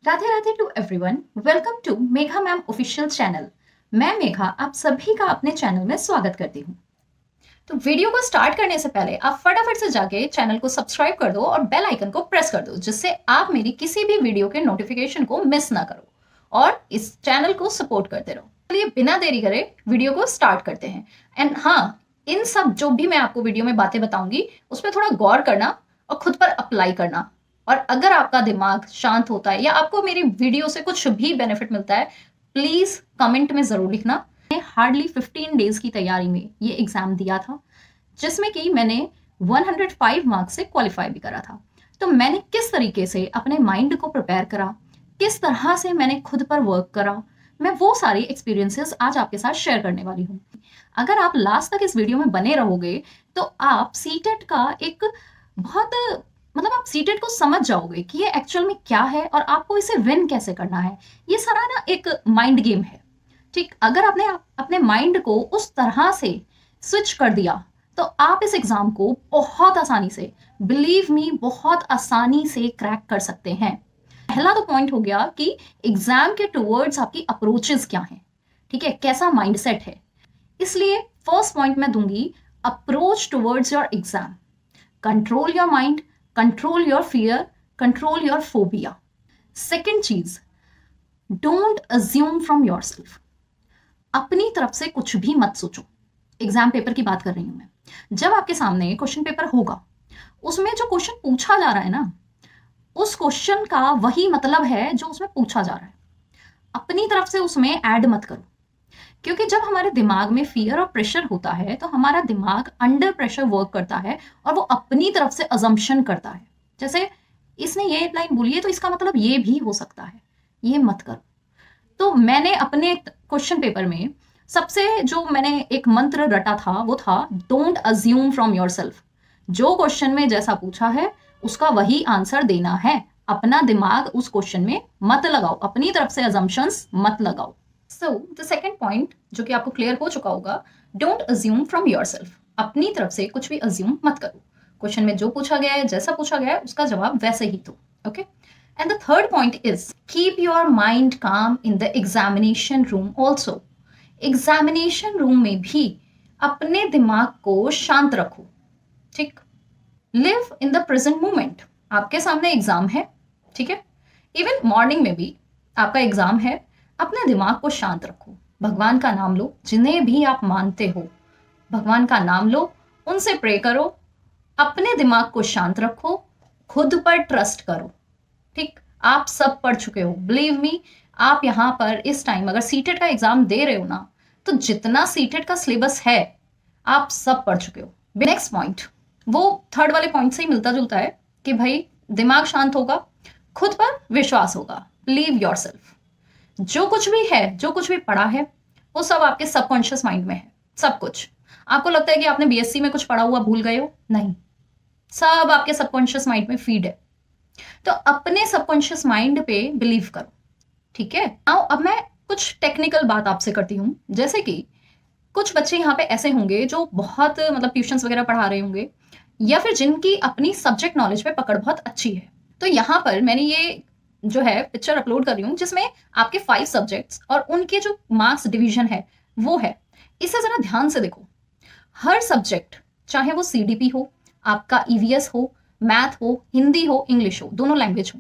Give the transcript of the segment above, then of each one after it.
Radhe Radhe to everyone. Welcome to Megha ma'am official channel. मैं मेघा आप सभी का अपने चैनल में स्वागत करती हूँ। तो वीडियो को स्टार्ट करने से पहले आप फटाफट से जाके चैनल को सब्सक्राइब कर दो और बेल आइकन को प्रेस कर दो, जिससे आप मेरी किसी भी वीडियो के नोटिफिकेशन को मिस ना करो और इस चैनल को सपोर्ट करते रहो। चलिए बिना देरी करे वीडियो को स्टार्ट करते हैं। एंड हाँ, इन सब जो भी मैं आपको वीडियो में बातें बताऊंगी उसमें थोड़ा गौर करना और खुद पर अप्लाई करना। और अगर आपका दिमाग शांत होता है या आपको मेरी वीडियो से कुछ भी बेनिफिट मिलता है, प्लीज कमेंट में जरूर लिखना। हार्डली 15 डेज की तैयारी में ये एग्जाम दिया था, जिसमें कि मैंने 105 मार्क्स से क्वालिफाई भी करा था। तो मैंने किस तरीके से अपने माइंड को प्रिपेयर करा, किस तरह से मैंने खुद पर वर्क करा, मैं वो सारी एक्सपीरियंसेस आज आपके साथ शेयर करने वाली हूँ। अगर आप लास्ट तक इस वीडियो में बने रहोगे तो आप सीटेट का एक बहुत आप सीटेट को समझ जाओगे कि ये एक्चुअल में क्या है और आपको इसे विन कैसे करना है। ये सारा ना एक माइंड गेम है। ठीक, अगर आपने अपने माइंड को उस तरह से स्विच कर दिया तो आप इस एग्जाम को बहुत आसानी से, बिलीव मी, बहुत आसानी से क्रैक कर सकते हैं। पहला तो पॉइंट हो गया कि एग्जाम के टुवर्ड्स आपकी अप्रोचेस क्या हैं। ठीक है, कैसा माइंडसेट है। इसलिए फर्स्ट पॉइंट मैं दूंगी, approach towards your exam. Control your mind, control your fear, control your phobia. Second चीज, don't assume from yourself. अपनी तरफ से कुछ भी मत सोचो। एग्जाम पेपर की बात कर रही हूं मैं। जब आपके सामने क्वेश्चन पेपर होगा, उसमें जो क्वेश्चन पूछा जा रहा है ना, उस क्वेश्चन का वही मतलब है जो उसमें पूछा जा रहा है। अपनी तरफ से उसमें ऐड मत करो, क्योंकि जब हमारे दिमाग में फियर और प्रेशर होता है तो हमारा दिमाग अंडर प्रेशर वर्क करता है और वो अपनी तरफ से अजम्पशन करता है। जैसे इसने ये लाइन बोली है तो इसका मतलब ये भी हो सकता है, ये मत करो। तो मैंने अपने क्वेश्चन पेपर में सबसे जो मैंने एक मंत्र रटा था वो था, don't assume from your self. जो क्वेश्चन में जैसा पूछा है उसका वही आंसर देना है। अपना दिमाग उस क्वेश्चन में मत लगाओ, अपनी तरफ से अजम्पशंस मत लगाओ। सो द सेकेंड पॉइंट जो कि आपको क्लियर हो चुका होगा, don't assume from yourself. अपनी तरफ से कुछ भी अज्यूम मत करो। क्वेश्चन में जो पूछा गया है, जैसा पूछा गया है, उसका जवाब वैसे ही दो। Okay. And the third point is, keep your mind calm in the examination room also. Examination room में भी अपने दिमाग को शांत रखो। ठीक, live in the present moment. आपके सामने एग्जाम है, ठीक है, इवन मॉर्निंग में भी आपका एग्जाम है। अपने दिमाग को शांत रखो, भगवान का नाम लो, जिन्हें भी आप मानते हो भगवान का नाम लो, उनसे प्रे करो, अपने दिमाग को शांत रखो, खुद पर ट्रस्ट करो। ठीक, आप सब पढ़ चुके हो, बिलीव मी। आप यहाँ पर इस टाइम अगर सीटेट का एग्जाम दे रहे हो ना, तो जितना सीटेट का सिलेबस है आप सब पढ़ चुके हो। नेक्स्ट पॉइंट वो थर्ड वाले पॉइंट से ही मिलता जुलता है कि भाई दिमाग शांत होगा, खुद पर विश्वास होगा, बिलीव योर सेल्फ। जो कुछ भी है, जो कुछ भी पढ़ा है, वो सब आपके सबकॉन्शियस माइंड में है। सब कुछ आपको लगता है कि आपने बीएससी में कुछ पढ़ा हुआ भूल गए हो, नहीं, सब आपके सबकॉन्शियस माइंड में फीड है। तो अपने सबकॉन्शियस माइंड पे बिलीव करो। ठीक है, अब मैं कुछ टेक्निकल बात आपसे करती हूँ। जैसे कि कुछ बच्चे यहाँ पे ऐसे होंगे जो बहुत ट्यूशंस वगैरह पढ़ा रहे होंगे, या फिर जिनकी अपनी सब्जेक्ट नॉलेज पे पकड़ बहुत अच्छी है। तो यहाँ पर मैंने ये जो है पिक्चर अपलोड कर रही हूँ, जिसमें आपके 5 सब्जेक्ट्स और उनके जो मार्क्स डिवीजन है वो है। इसे जरा ध्यान से देखो। हर सब्जेक्ट, चाहे वो सीडीपी हो, आपका ईवीएस हो, मैथ हो, हिंदी हो, इंग्लिश हो, दोनों लैंग्वेज हो।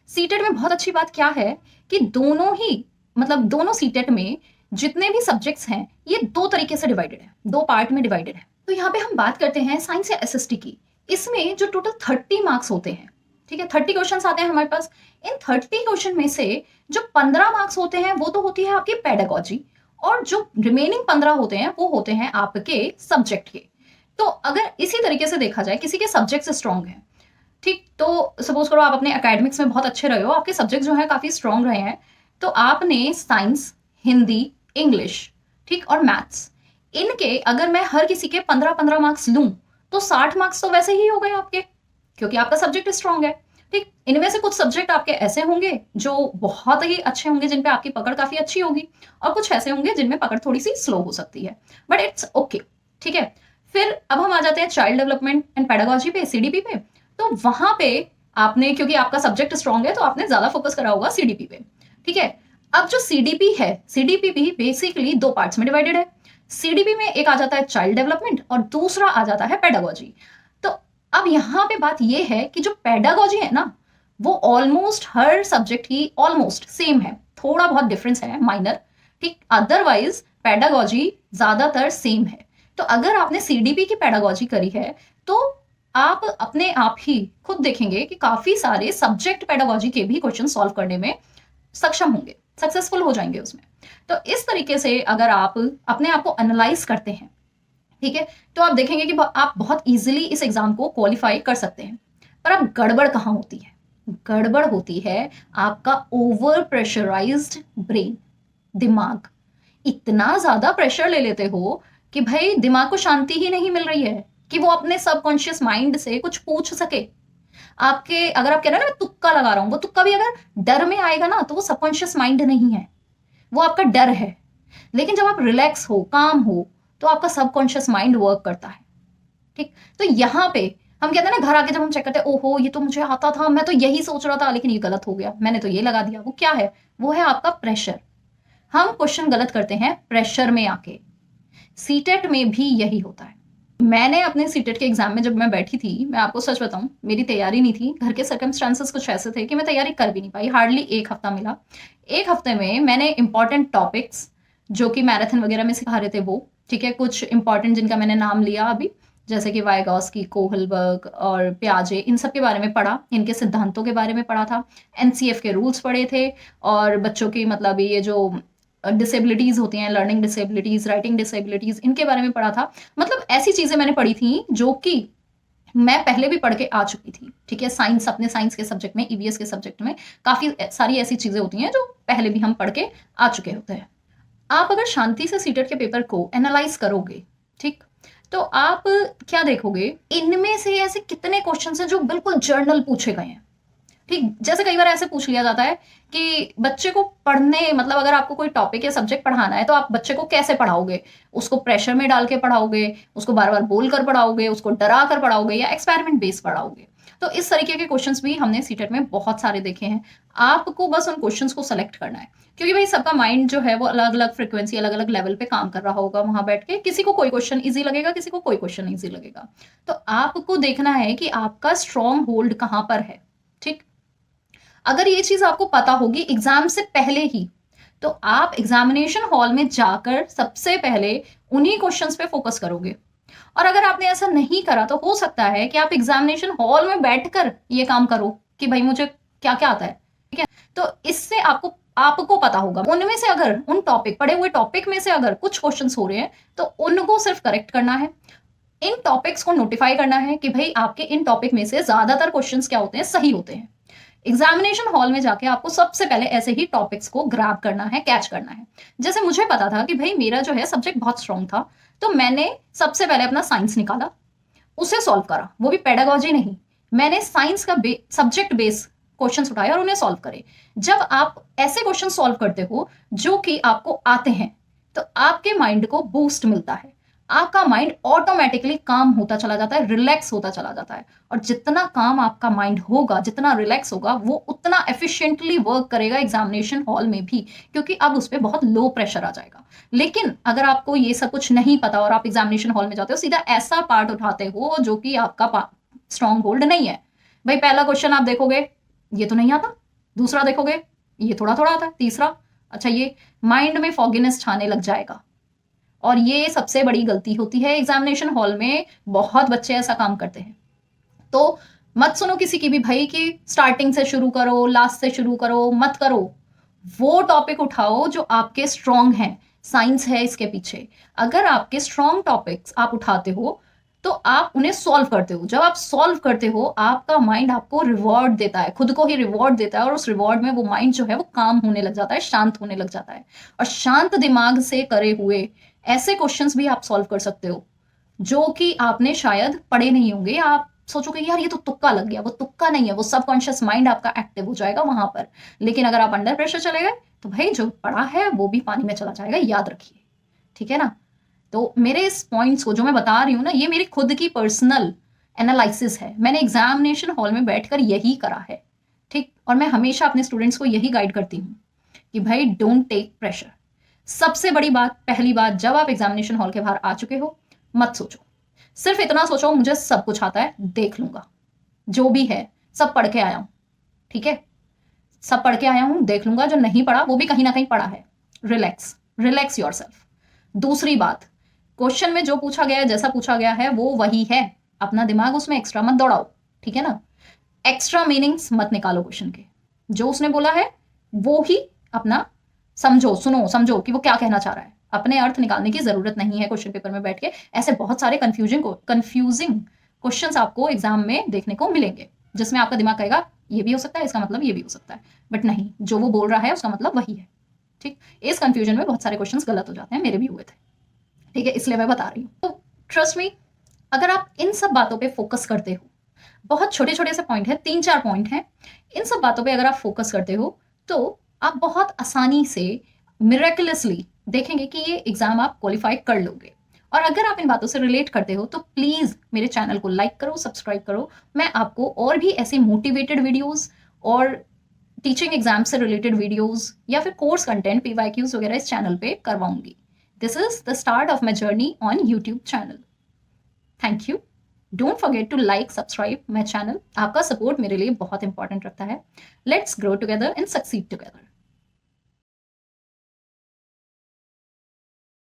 सीटेट में बहुत अच्छी बात क्या है कि दोनों ही दोनों सीटेट में जितने भी सब्जेक्ट्स हैं ये 2 तरीके से डिवाइडेड है, 2 पार्ट में डिवाइडेड है। तो यहाँ पे हम बात करते हैं साइंस या एसएसटी की। इसमें जो टोटल 30 मार्क्स होते हैं, ठीक है, 30 क्वेश्चन आते हैं हमारे पास। इन 30 क्वेश्चन में से जो 15 मार्क्स होते हैं वो तो होती है आपकी पेडागोजी, और जो रिमेनिंग 15 होते हैं वो होते हैं आपके सब्जेक्ट के। तो अगर इसी तरीके से देखा जाए, किसी के सब्जेक्ट स्ट्रॉन्ग है, ठीक, तो सपोज करो आप अपने एकेडमिक्स में बहुत अच्छे रहे हो, आपके सब्जेक्ट जो है काफी स्ट्रॉन्ग रहे हैं, तो आपने साइंस, हिंदी, इंग्लिश, ठीक, और मैथ्स, इनके अगर मैं हर किसी के 15-15 मार्क्स लूं तो 60 मार्क्स तो वैसे ही हो गए आपके, क्योंकि आपका सब्जेक्ट स्ट्रॉन्ग है। ठीक, इनमें से कुछ सब्जेक्ट आपके ऐसे होंगे जो बहुत ही अच्छे होंगे, जिन पे आपकी पकड़ काफी अच्छी होगी, और कुछ ऐसे होंगे जिनमें पकड़ थोड़ी सी स्लो हो सकती है, बट इट्स ओके। ठीक है, फिर अब हम आ जाते हैं चाइल्ड डेवलपमेंट एंड पेडागोजी पे, सीडीपी पे। तो वहां पे आपने, क्योंकि आपका सब्जेक्ट स्ट्रांग है तो आपने ज्यादा फोकस करा होगा सीडीपी पे, ठीक है। अब जो सीडीपी है, सीडीपी भी बेसिकली 2 पार्ट्स में डिवाइडेड है। सीडीपी में एक आ जाता है चाइल्ड डेवलपमेंट और दूसरा आ जाता है पेडागोजी। तो अब यहाँ पे बात ये है कि जो पेडागोजी है ना, वो ऑलमोस्ट हर सब्जेक्ट की ऑलमोस्ट सेम है, थोड़ा बहुत डिफरेंस है माइनर, ठीक, अदरवाइज पेडागोजी ज्यादातर सेम है। तो अगर आपने सीडीपी की पेडागोजी करी है तो आप अपने आप ही खुद देखेंगे कि काफी सारे सब्जेक्ट पेडागोजी के भी क्वेश्चन सॉल्व करने में सक्षम होंगे, सक्सेसफुल हो जाएंगे उसमें। तो इस तरीके से अगर आप अपने आप को एनालाइज करते हैं, ठीक है, तो आप देखेंगे कि आप बहुत इजीली इस एग्जाम को क्वालिफाई कर सकते हैं। पर अब गड़बड़ कहाँ होती है? गड़बड़ होती है आपका ओवर प्रेशराइज्ड ब्रेन, दिमाग। इतना ज्यादा प्रेशर ले लेते हो कि भाई दिमाग को शांति ही नहीं मिल रही है कि वो अपने सबकॉन्शियस माइंड से कुछ पूछ सके। आपके, अगर आप कह रहे हैं ना मैं तुक्का लगा रहा हूं, वो तुक्का भी अगर डर में आएगा ना तो वो सबकॉन्शियस माइंड नहीं है, वो आपका डर है। लेकिन जब आप रिलैक्स हो, काम हो, तो आपका सबकॉन्शियस माइंड वर्क करता है, ठीक। तो यहाँ पे हम कहते हैं ना, घर आके जब हम चेक करते हैं, ओहो ये तो मुझे आता था, मैं तो यही सोच रहा था लेकिन ये गलत हो गया, मैंने तो ये लगा दिया। वो क्या है? वो है आपका प्रेशर। हम क्वेश्चन गलत करते हैं प्रेशर में आके। सीटेट में भी यही होता है। मैंने अपने सीटेट के एग्जाम में जब मैं बैठी थी, मैं आपको सच बताऊं, मेरी तैयारी नहीं थी, घर के सर्कमस्टांसेस कुछ ऐसे थे कि मैं तैयारी कर भी नहीं पाई। हार्डली 1 हफ्ता मिला। 1 हफ्ते में मैंने इंपॉर्टेंट टॉपिक्स जो कि मैराथन वगैरह में सिखा रहे थे वो, ठीक है, कुछ इंपॉर्टेंट जिनका मैंने नाम लिया अभी, जैसे कि वाइगॉस्की, कोहलबर्ग और प्याजे, इन सब के बारे में पढ़ा, इनके सिद्धांतों के बारे में पढ़ा था, एनसीएफ के रूल्स पढ़े थे, और बच्चों की मतलब ये जो डिसेबिलिटीज होती हैं, लर्निंग डिसेबिलिटीज, राइटिंग डिसेबिलिटीज, इनके बारे में पढ़ा था। मतलब ऐसी चीजें मैंने पढ़ी थी जो कि मैं पहले भी पढ़ के आ चुकी थी, ठीक है। साइंस, अपने साइंस के सब्जेक्ट में, ईवीएस के सब्जेक्ट में काफी सारी ऐसी चीजें होती हैं जो पहले भी हम पढ़ के आ चुके होते हैं। आप अगर शांति से सीटेट के पेपर को एनालाइज करोगे, ठीक, तो आप क्या देखोगे, इनमें से ऐसे कितने क्वेश्चन हैं जो बिल्कुल जर्नल पूछे गए हैं, ठीक। जैसे कई बार ऐसे पूछ लिया जाता है कि बच्चे को पढ़ने, मतलब अगर आपको कोई टॉपिक या सब्जेक्ट पढ़ाना है तो आप बच्चे को कैसे पढ़ाओगे? उसको प्रेशर में डाल के पढ़ाओगे, उसको बार बार बोल कर पढ़ाओगे, उसको डरा कर पढ़ाओगे, या एक्सपेरिमेंट बेस पढ़ाओगे? तो इस तरीके के क्वेश्चंस भी हमने सीटेट में बहुत सारे देखे हैं। आपको बस उन क्वेश्चंस को सेलेक्ट करना है, क्योंकि भाई सबका माइंड जो है वो अलग अलग फ्रिक्वेंसी, अलग अलग लेवल पे काम कर रहा होगा वहां बैठ के। किसी को कोई क्वेश्चन ईजी लगेगा, किसी को कोई क्वेश्चन ईजी लगेगा। तो आपको देखना है कि आपका स्ट्रॉन्ग होल्ड कहां पर है, ठीक। अगर ये चीज आपको पता होगी एग्जाम से पहले ही, तो आप एग्जामिनेशन हॉल में जाकर सबसे पहले उन्हीं क्वेश्चंस पे फोकस करोगे। और अगर आपने ऐसा नहीं करा तो हो सकता है कि आप एग्जामिनेशन हॉल में बैठकर ये काम करो कि भाई मुझे क्या क्या आता है, ठीक है। तो इससे आपको आपको पता होगा उनमें से, अगर उन टॉपिक, पढ़े हुए टॉपिक में से अगर कुछ क्वेश्चंस हो रहे हैं तो उनको सिर्फ करेक्ट करना है, इन टॉपिक्स को नोटिफाई करना है कि भाई आपके इन टॉपिक में से ज्यादातर क्वेश्चंस क्या होते हैं, सही होते हैं। एग्जामिनेशन हॉल में जाके आपको सबसे पहले ऐसे ही टॉपिक्स को ग्रैब करना है, कैच करना है। जैसे मुझे पता था कि भाई मेरा जो है सब्जेक्ट बहुत स्ट्रांग था, तो मैंने सबसे पहले अपना साइंस निकाला, उसे सॉल्व करा, वो भी पेडागोजी नहीं, मैंने साइंस का सब्जेक्ट बेस क्वेश्चंस उठाए और उन्हें सॉल्व करे। जब आप ऐसे क्वेश्चन सॉल्व करते हो जो कि आपको आते हैं, तो आपके माइंड को बूस्ट मिलता है, आपका माइंड ऑटोमेटिकली काम होता चला जाता है, रिलैक्स होता चला जाता है। और जितना काम आपका माइंड होगा, जितना रिलैक्स होगा, वो उतना एफिशिएंटली वर्क करेगा एग्जामिनेशन हॉल में भी, क्योंकि अब उस पर बहुत लो प्रेशर आ जाएगा। लेकिन अगर आपको ये सब कुछ नहीं पता और आप एग्जामिनेशन हॉल में जाते हो, सीधा ऐसा पार्ट उठाते हो जो कि आपका स्ट्रॉन्ग होल्ड नहीं है। भाई पहला क्वेश्चन आप देखोगे, ये तो नहीं आता, दूसरा देखोगे, ये थोड़ा थोड़ा आता है, तीसरा, अच्छा, ये माइंड में फॉगिनेस छाने लग जाएगा। और ये सबसे बड़ी गलती होती है एग्जामिनेशन हॉल में, बहुत बच्चे ऐसा काम करते हैं। तो मत सुनो किसी की भी भाई कि स्टार्टिंग से शुरू करो, लास्ट से शुरू करो, मत करो। वो टॉपिक उठाओ जो आपके स्ट्रॉन्ग हैं, साइंस है इसके पीछे। अगर आपके स्ट्रॉन्ग टॉपिक्स आप उठाते हो तो आप उन्हें सॉल्व करते हो। जब आप सॉल्व करते हो, आपका माइंड आपको रिवॉर्ड देता है, खुद को ही रिवॉर्ड देता है, और उस रिवॉर्ड में वो माइंड जो है वो काम होने लग जाता है, शांत होने लग जाता है। और शांत दिमाग से करे हुए ऐसे क्वेश्चंस भी आप सॉल्व कर सकते हो जो कि आपने शायद पढ़े नहीं होंगे। आप सोचोगे यार ये तो तुक्का लग गया, वो तुक्का नहीं है, वो सबकॉन्शियस माइंड आपका एक्टिव हो जाएगा वहां पर। लेकिन अगर आप अंडर प्रेशर चले गए तो भाई जो पढ़ा है वो भी पानी में चला जाएगा, याद रखिए, ठीक है ना। तो मेरे इस पॉइंट्स को जो मैं बता रही हूँ ना, ये मेरी खुद की पर्सनल एनालिसिस है। मैंने एग्जामिनेशन हॉल में बैठकर यही करा है, ठीक। और मैं हमेशा अपने स्टूडेंट्स को यही गाइड करती हूँ कि भाई डोंट टेक प्रेशर। सबसे बड़ी बात, पहली बात, जब आप एग्जामिनेशन हॉल के बाहर आ चुके हो, मत सोचो, सिर्फ इतना सोचो मुझे सब कुछ आता है, देख लूंगा, जो भी है सब पढ़ के आया हूं, ठीक है, सब पढ़ के आया हूं, देख लूंगा, जो नहीं पढ़ा वो भी कहीं ना कहीं पढ़ा है। Relax, relax yourself. दूसरी बात, क्वेश्चन में जो पूछा गया है, जैसा पूछा गया है वो वही है, अपना दिमाग उसमें एक्स्ट्रा मत दौड़ाओ, ठीक है ना। एक्स्ट्रा मीनिंग्स मत निकालो क्वेश्चन के, जो उसने बोला है वो ही अपना समझो, सुनो, समझो कि वो क्या कहना चाह रहा है। अपने अर्थ निकालने की जरूरत नहीं है क्वेश्चन पेपर में बैठ के। ऐसे बहुत सारे कंफ्यूजिंग क्वेश्चंस आपको एग्जाम में देखने को मिलेंगे, जिसमें आपका दिमाग कहेगा ये भी हो सकता है, इसका मतलब ये भी हो सकता है, बट नहीं, जो वो बोल रहा है उसका मतलब वही है, ठीक। इस कंफ्यूजन में बहुत सारे क्वेश्चंस गलत हो जाते हैं, मेरे भी हुए थे, ठीक है, इसलिए मैं बता रही हूँ। तो ट्रस्ट मी, अगर आप इन सब बातों पे फोकस करते हो, बहुत छोटे छोटे से पॉइंट है, 3-4 पॉइंट हैं, इन सब बातों पे अगर आप फोकस करते हो तो आप बहुत आसानी से, मिरेकुलसली देखेंगे कि ये एग्जाम आप क्वालिफाई कर लोगे। और अगर आप इन बातों से रिलेट करते हो तो प्लीज मेरे चैनल को लाइक करो, सब्सक्राइब करो। मैं आपको और भी ऐसी मोटिवेटेड वीडियोस और टीचिंग एग्जाम से रिलेटेड वीडियोस या फिर कोर्स कंटेंट, पीवाईक्यूज वगैरह इस चैनल पे करवाऊंगी। This is the start of my journey on YouTube channel. Thank you. Don't forget to like, subscribe my channel. आपका सपोर्ट मेरे लिए बहुत इंपॉर्टेंट रखता है। Let's grow together and succeed together.